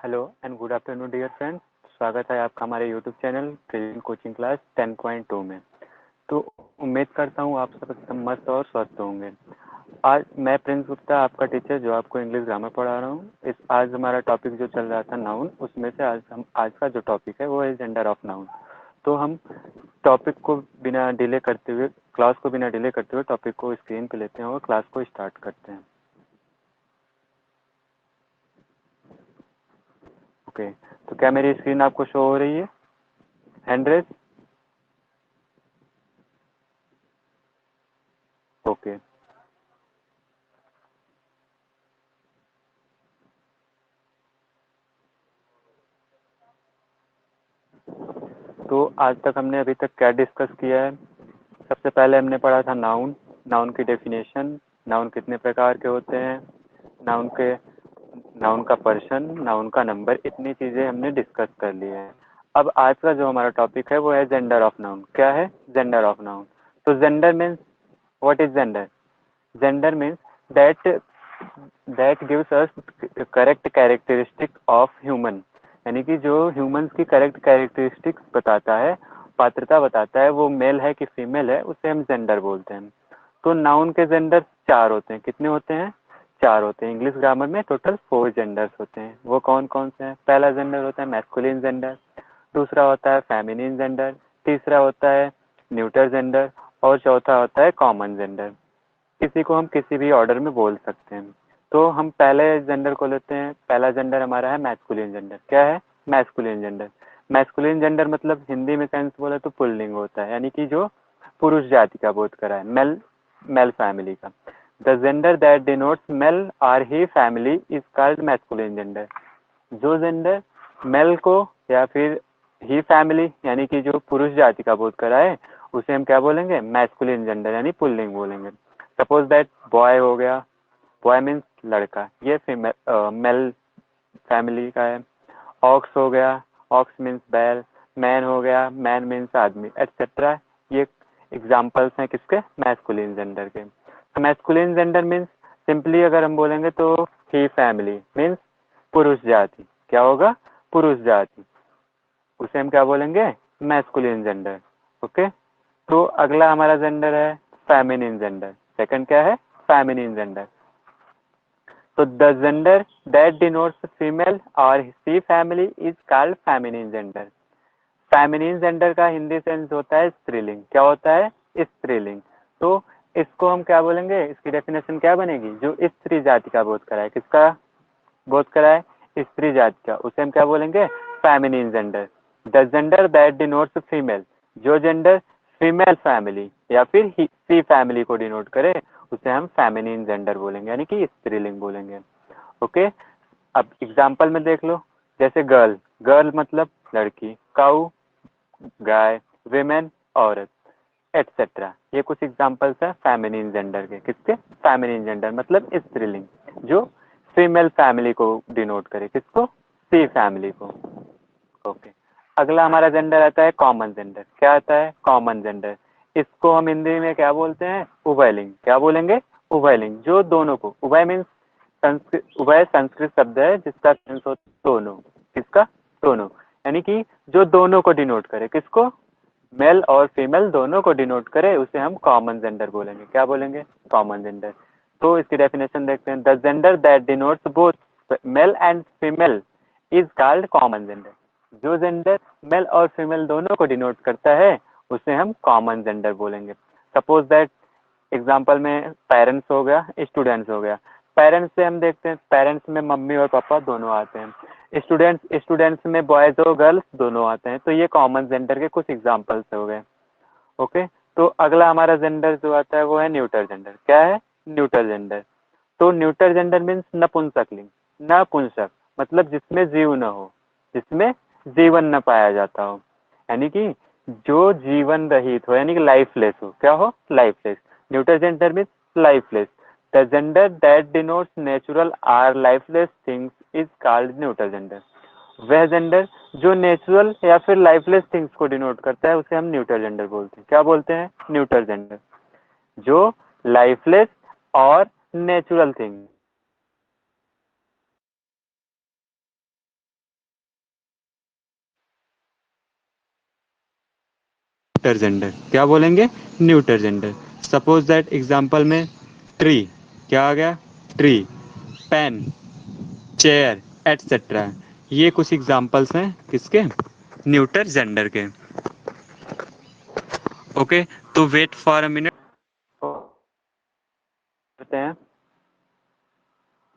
Hello and good afternoon dear friends. स्वागत है आपका हमारे YouTube channel trading coaching class 10.2 में। तो उम्मीद करता हूँ आप सब एकदम मस्त और स्वस्थ होंगे। आज मैं प्रिंस गुप्ता, आपका टीचर, जो आपको इंग्लिश ग्रामर पढ़ा रहा हूँ। आज हमारा टॉपिक जो चल रहा था नाउन, उसमें से आज का जो टॉपिक है वो है जेंडर ऑफ नाउन। तो हम टॉपिक को बिना डिले करते हुए टॉपिक को स्क्रीन पे लेते हैं और क्लास को स्टार्ट करते हैं। ओके, तो क्या मेरी स्क्रीन आपको शो हो रही है? Hand race. ओके, तो आज तक हमने अभी तक क्या डिस्कस किया है? सबसे पहले हमने पढ़ा था नाउन, नाउन की डेफिनेशन, नाउन कितने प्रकार के होते हैं, नाउन का पर्सन, नाउन का नंबर, इतनी चीज़ें हमने डिस्कस कर ली है। अब आज का जो हमारा टॉपिक है वो है जेंडर ऑफ नाउन। क्या है जेंडर ऑफ नाउन? तो gender means, what is gender? Gender means that that gives us correct characteristic of human, यानी कि जो ह्यूमंस की करेक्ट कैरेक्टरिस्टिक्स बताता है, पात्रता बताता है, वो मेल है कि फीमेल है, उसे हम जेंडर बोलते हैं। तो नाउन के जेंडर चार होते हैं। कितने होते हैं? चार होते हैं। इंग्लिश ग्रामर में टोटल 4 जेंडर्स होते हैं। वो कौन कौन से हैं? पहला जेंडर होता है मैस्कुलिन जेंडर, दूसरा होता है फेमिनिन जेंडर, तीसरा होता है न्यूटर जेंडर और चौथा होता है कॉमन जेंडर। किसी को हम किसी भी ऑर्डर में बोल सकते हैं। तो हम पहले जेंडर को लेते हैं। पहला जेंडर हमारा है मैस्कुलिन जेंडर। क्या है? Masculine gender. मैस्कुलिन जेंडर मतलब हिंदी में सेंस बोले तो पुल्लिंग होता है, यानी कि जो पुरुष जाति का बोध करा है, मेल मेल फैमिली का। The gender that denotes male or he family is called masculine gender. जो जेंडर मेल को या फिर ही फैमिली यानी कि जो पुरुष जाति का बोध करा है, उसे हम क्या बोलेंगे? मैस्कुलिन जेंडर यानी पुल्लिंग बोलेंगे। सपोज दैट बॉय हो गया, बॉय मीन्स लड़का, ये फीमेल मेल फैमिली का है। ऑक्स हो गया, ऑक्स मीन्स बैल। मैन हो गया, मैन मीन्स आदमी, एटसेट्रा। ये एग्जाम्पल्स हैं किसके? मैस्कुलिन जेंडर के। तो मैस्कुलिन जेंडर मीन्स सिंपली अगर हम बोलेंगे तो ही फैमिली मीन्स पुरुष जाति। क्या होगा? पुरुष जाति। उसे हम क्या बोलेंगे? Masculine gender. ओके। तो अगला हमारा जेंडर है फेमिनिन जेंडर। सेकंड क्या है? Feminine gender. तो the gender that denotes female or she family is called feminine gender. Feminine gender का हिंदी सेंस होता है स्त्रीलिंग। क्या होता है? स्त्रीलिंग। तो इसको हम क्या बोलेंगे? इसकी डेफिनेशन क्या बनेगी? जो स्त्री जाति का बोध कराए, किसका बोध कराए? स्त्री जाति का, उसे हम क्या बोलेंगे? Feminine gender. The gender that denotes female, जो जेंडर फीमेल फैमिली या फिर सी फैमिली को डिनोट करे, उसे हम फेमिनिन जेंडर बोलेंगे, यानी कि स्त्रीलिंग बोलेंगे। ओके। अब एग्जाम्पल में देख लो, जैसे गर्ल, गर्ल मतलब लड़की, काऊ गाय, विमेन औरत, एटसेट्रा। ये कुछ एग्जाम्पल्स हैं फेमिनिन जेंडर के। किसके? फेमिनिन जेंडर मतलब स्त्रीलिंग, जो फीमेल फैमिली को डिनोट करे। किसको? सी फैमिली को। ओके। अगला हमारा जेंडर आता है कॉमन जेंडर। क्या आता है? Common gender. इसको हम हिंदी में क्या बोलते हैं? उभयलिंग। क्या बोलेंगे? उभयलिंग। जो दोनों को, उभय मीन्स संस्कृत, उभय संस्कृत शब्द है जिसका सेंस होता है दोनों। किसका? दोनों, यानी कि जो दोनों को डिनोट करे। किसको? मेल और फीमेल दोनों को डिनोट करे, उसे हम कॉमन जेंडर बोलेंगे। क्या बोलेंगे? Common gender. तो इसकी डेफिनेशन देखते हैं। The gender that denotes both male and female is called common gender. जो जेंडर मेल और फीमेल दोनों को डिनोट करता है, उसे हम कॉमन जेंडर बोलेंगे। सपोज दैट एग्जाम्पल में पेरेंट्स हो गया, स्टूडेंट्स हो गया। पेरेंट्स से हम देखते हैं, पेरेंट्स में मम्मी और पापा दोनों आते हैं। स्टूडेंट्स में बॉयज और गर्ल्स दोनों आते हैं। तो ये कॉमन जेंडर के कुछ एग्जाम्पल्स हो गए। ओके। तो अगला हमारा जेंडर जो आता है वो है न्यूटर जेंडर। क्या है? Neuter gender. तो न्यूटर जेंडर मीन्स नपुंसकलिंग। नपुंसक मतलब जिसमें जीव न हो, जिसमें जीवन न पाया जाता हो, यानी कि जो जीवन रहित हो, यानी कि लाइफलेस हो। क्या हो? Lifeless. Neuter gender means lifeless. The gender that denotes natural are lifeless things is called neuter gender. वह जेंडर जो नेचुरल या फिर लाइफलेस थिंग्स को डिनोट करता है, उसे हम न्यूटर जेंडर बोलते हैं। क्या बोलते हैं? Neuter gender. जो लाइफलेस और नेचुरल थिंग न्यूटर जेंडर। क्या बोलेंगे? Neuter gender. Suppose that example में ट्री, क्या आ गया? Tree, pen, chair etcetera. ये कुछ एग्जाम्पल्स हैं किसके? न्यूटर जेंडर के। ओके, तो वेट फॉर अ मिनट करते हैं।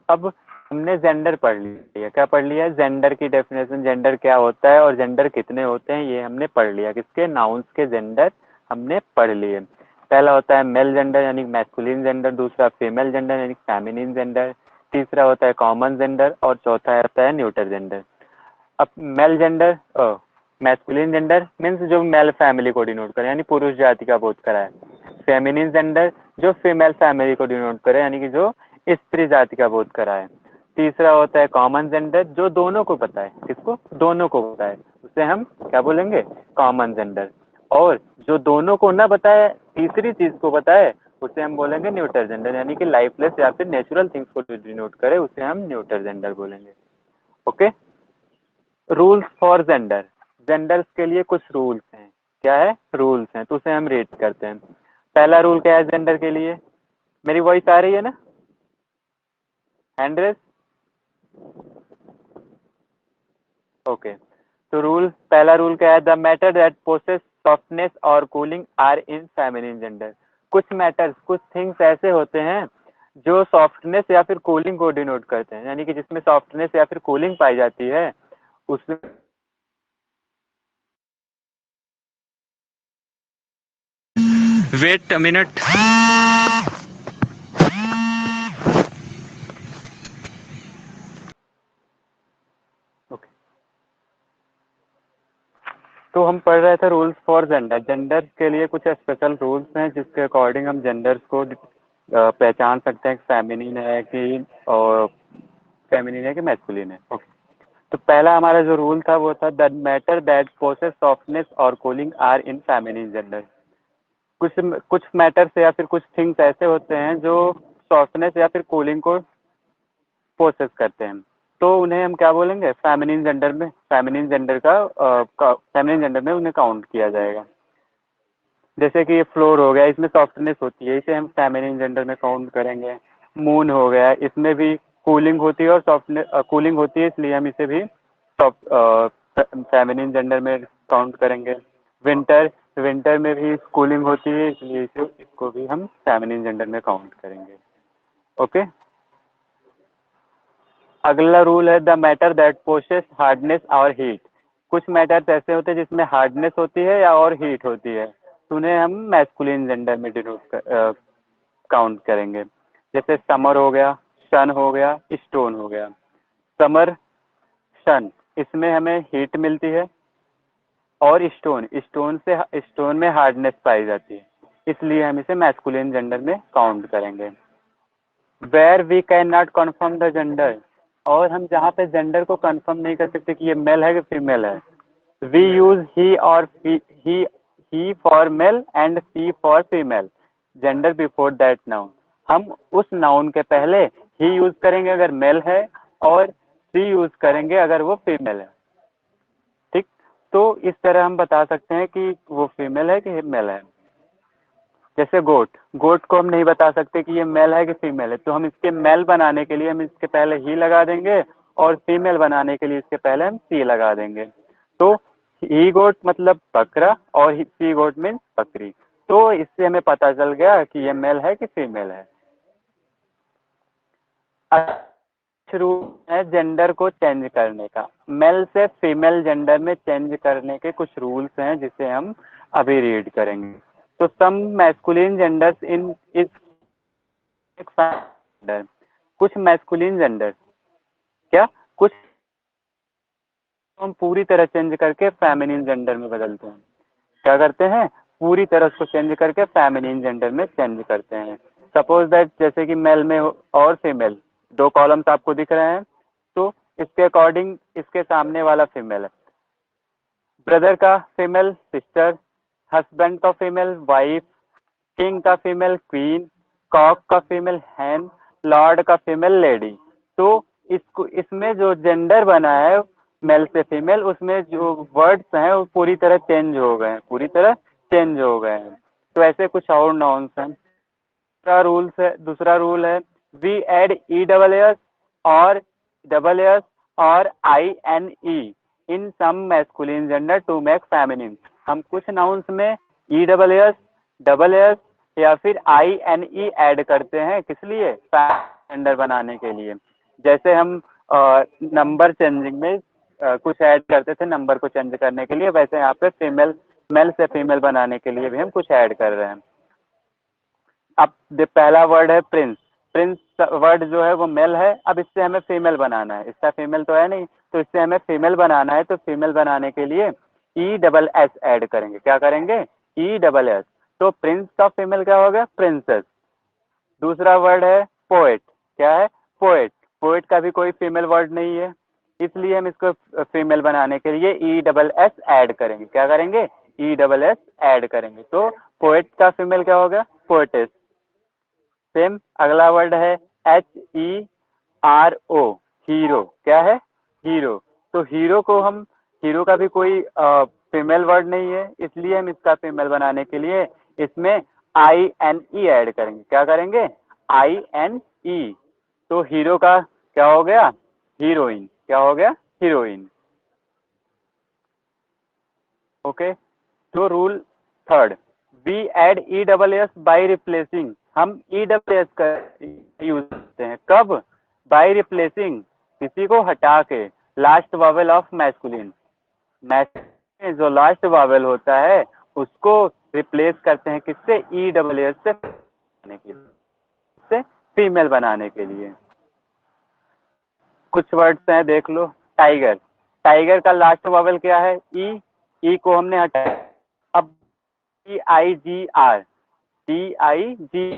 अब हमने जेंडर पढ़ लिया। क्या पढ़ लिया? जेंडर की डेफिनेशन, जेंडर क्या होता है और जेंडर कितने होते हैं, ये हमने पढ़ लिया। किसके? नाउन्स के जेंडर हमने पढ़ लिए। पहला होता है मेल जेंडर यानी मैस्कुलिन जेंडर, दूसरा फीमेल जेंडर यानी फेमिनिन जेंडर, तीसरा होता है कॉमन जेंडर और चौथा होता है न्यूटर जेंडर। अब male gender, masculine gender means जो मेल फैमिली को डिनोट करे यानी पुरुष जाति का बोध कराए। फेमिनिन जेंडर जो फीमेल फैमिली को डिनोट करे यानी कि जो स्त्री जाति का बोध कराए। तीसरा होता है कॉमन जेंडर जो दोनों को पता है। किसको? दोनों को पता है, उसे हम क्या बोलेंगे? Common gender. और जो दोनों को ना बताए, तीसरी चीज को बताए, उसे हम बोलेंगे न्यूटर जेंडर यानी कि लाइफलेस या फिर नेचुरल थिंग्स को डिनोट करे, उसे हम न्यूटर जेंडर बोलेंगे। Okay, rules for gender. Genders के लिए कुछ रूल्स हैं। क्या है? रूल्स हैं, तो उसे हम रीड करते हैं। पहला रूल क्या है जेंडर के लिए? मेरी वॉइस आ रही है ना? Hand race. ओके, तो रूल, पहला रूल क्या है? The matter that possess softness or cooling are in feminine gender. कुछ मैटर्स, कुछ थिंग्स ऐसे होते हैं जो सॉफ्टनेस या फिर कूलिंग को डिनोट करते हैं, यानी कि जिसमें सॉफ्टनेस या फिर कूलिंग पाई जाती है उसमें। Wait a minute. ओके, तो हम पढ़ रहे थे रूल्स फॉर जेंडर। जेंडर के लिए कुछ स्पेशल रूल्स हैं जिसके अकॉर्डिंग हम जेंडर्स को पहचान सकते हैं, फेमिनिन है कि और फेमिनिन है कि मैस्कुलिन है। ओके, तो पहला हमारा जो रूल था वो था the matter that possess softness or cooling are in feminine gender. कुछ कुछ मैटर्स या फिर कुछ थिंग्स ऐसे होते हैं जो सॉफ्टनेस या फिर कूलिंग को पोसेस करते हैं, तो उन्हें हम क्या बोलेंगे? फेमिनिन जेंडर में, फेमिनिन जेंडर का फेमिनिन जेंडर में उन्हें काउंट किया जाएगा। जैसे कि ये फ्लोर हो गया, इसमें सॉफ्टनेस होती है, इसे हम फेमिनिन जेंडर में काउंट करेंगे। मून हो गया, इसमें भी कूलिंग होती है और सॉफ्टनेस कूलिंग होती है, इसलिए हम इसे भी फेमिनिन जेंडर में काउंट करेंगे। विंटर, विंटर में भी कूलिंग होती है, इसलिए इसे इसको भी हम फेमिनिन जेंडर में काउंट करेंगे। ओके, अगला रूल है the matter that possess hardness और हीट। कुछ मैटर्स ऐसे होते हैं जिसमें हार्डनेस होती है या और हीट होती है, तो उन्हें हम मैस्कुलिन जेंडर में डिनोट काउंट करेंगे। जैसे समर हो गया, सन हो गया, स्टोन हो गया। समर, सन, इसमें हमें हीट मिलती है और स्टोन, स्टोन में हार्डनेस पाई जाती है, इसलिए हम इसे मैस्कुलिन जेंडर में काउंट करेंगे। Where we can not confirm the gender, और हम जहाँ पे जेंडर को कंफर्म नहीं कर सकते कि ये मेल है कि फीमेल है, we use he or he for male and she for female gender before that noun. हम उस नाउन के पहले ही यूज करेंगे अगर मेल है और सी यूज करेंगे अगर वो फीमेल है। ठीक, तो इस तरह हम बता सकते हैं कि वो फीमेल है कि मेल है। जैसे गोट, गोट को हम नहीं बता सकते कि ये मेल है कि फीमेल है, तो हम इसके मेल बनाने के लिए हम इसके पहले ही लगा देंगे और फीमेल बनाने के लिए इसके पहले हम सी लगा देंगे। तो ही गोट मतलब बकरा और सी गोट मीन्स बकरी, तो इससे हमें पता चल गया कि ये मेल है कि फीमेल है। शुरू है जेंडर को चेंज करने का, मेल से फीमेल जेंडर में चेंज करने के कुछ रूल्स हैं जिसे हम अभी रीड करेंगे। तो some masculine genders in is gender, कुछ मैस्कुलिन जेंडर, क्या कुछ हम पूरी तरह चेंज करके फेमिनिन जेंडर में बदलते हैं। क्या करते हैं? पूरी तरह उसको चेंज करके फेमिनिन जेंडर में चेंज करते हैं। सपोज दैट जैसे कि मेल में और फीमेल, दो कॉलम्स आपको दिख रहे हैं, तो इसके अकॉर्डिंग इसके सामने वाला फीमेल है, ब्रदर का फीमेल सिस्टर, हस्बैंड का फीमेल वाइफ, किंग का फीमेल क्वीन, कॉक का फीमेल हैन, लॉर्ड का फीमेल लेडी। तो इसको, इसमें जो जेंडर बना है मेल से फीमेल, उसमें जो वर्ड्स हैं वो पूरी तरह चेंज हो गए हैं, पूरी तरह चेंज हो गए हैं। तो ऐसे कुछ और नाउन्स हैं। दूसरा रूल है we add E double S और डबल एस और I N E in some masculine gender to make feminine. हम कुछ नाउन्स में E double S, double S या फिर आई एन ई ऐड करते हैं, किस लिए? जेंडर बनाने के लिए। जैसे हम नंबर चेंजिंग में कुछ ऐड करते थे नंबर को चेंज करने के लिए, वैसे यहाँ पे फीमेल मेल से फीमेल बनाने के लिए भी हम कुछ ऐड कर रहे हैं। अब पहला वर्ड है प्रिंस। प्रिंस वर्ड जो है वो मेल है, अब इससे हमें फीमेल बनाना है, इसका फीमेल तो है नहीं, तो इससे हमें फीमेल बनाना है। तो फीमेल बनाने के लिए ई डबल एस ऐड करेंगे। क्या करेंगे? ई डबल एस। तो प्रिंस का फीमेल क्या होगा? प्रिंसेस। दूसरा वर्ड है पोएट। क्या है? पोएट। पोएट का भी कोई फीमेल वर्ड नहीं है, इसलिए हम इसको फीमेल बनाने के लिए ई डबल एस ऐड करेंगे। क्या करेंगे? ई डबल एस ऐड करेंगे। तो पोएट का फीमेल क्या होगा? पोएटेस। सेम अगला वर्ड है H E R O, hero. क्या है? हीरो। तो हीरो को हम, हीरो का भी कोई फीमेल वर्ड नहीं है, इसलिए हम इसका फीमेल बनाने के लिए इसमें आई एन ई ऐड करेंगे। क्या करेंगे? I N E. तो हीरो का क्या हो गया? हीरोइन। क्या हो गया? हीरोइन। ओके। तो rule third, we add E double S by replacing. हम ई डबल एस का यूज करते हैं कब? बाई रिप्लेसिंग, किसी को हटा के, last vowel of masculine. Masculine जो लास्ट वावेल होता है उसको रिप्लेस करते हैं किससे? ई डबल एस से बनाने के लिए, से फीमेल बनाने के लिए। कुछ वर्ड्स हैं देख लो। टाइगर। टाइगर का लास्ट वावेल क्या है? ई। ई को हमने हटाया, अब T I G R, T I G.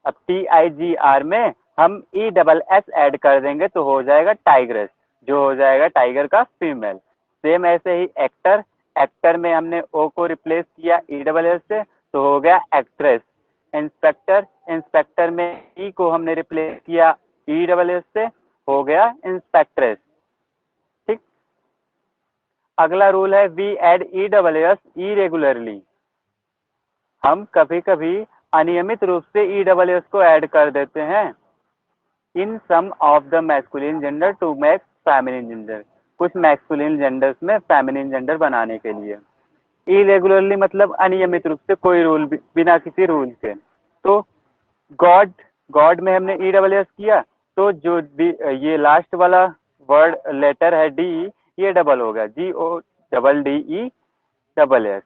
अब टी आई जी आर में हम ई डबल एस ऐड कर देंगे तो हो जाएगा टाइग्रेस, जो हो जाएगा टाइगर का फीमेल। सेम ऐसे ही एक्टर। एक्टर में हमने ओ को रिप्लेस किया ई डबल एस से तो हो गया एक्ट्रेस। इंस्पेक्टर। इंस्पेक्टर में ई को हमने रिप्लेस किया ई डबल एस से, हो गया इंस्पेक्ट्रेस। ठीक। अगला रूल है we add E double S irregularly. हम कभी कभी अनियमित रूप से ई डबल एस को ऐड कर देते हैं in some of the masculine gender to make feminine gender. कुछ मैस्कुलिन जेंडर्स में फेमिनिन जेंडर बनाने के लिए। इरेगुलरली मतलब अनियमित रूप से, कोई रूल बिना किसी रूल के। तो गॉड, गॉड में हमने ई डबल एस किया तो जो ये लास्ट वाला वर्ड लेटर है डी, ये डबल होगा, G O double D E double S.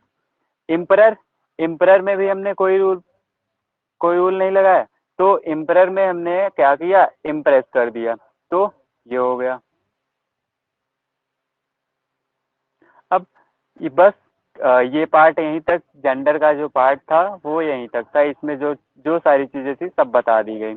Emperor. Emperor में भी हमने कोई रूल नहीं लगाया, तो इम्परर में हमने क्या किया? इम्प्रेस कर दिया, तो ये हो गया। अब ये बस ये पार्ट यहीं तक, जेंडर का जो पार्ट था वो यहीं तक था। इसमें जो जो सारी चीजें थी सब बता दी गई।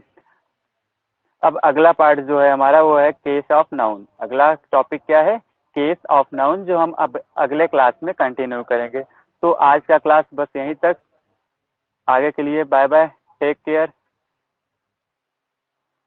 अब अगला पार्ट जो है हमारा वो है केस ऑफ नाउन। अगला टॉपिक क्या है? केस ऑफ नाउन, जो हम अब अगले क्लास में कंटिन्यू करेंगे। तो आज का क्लास बस यहीं तक। आगे के लिए बाय बाय, टेक केयर।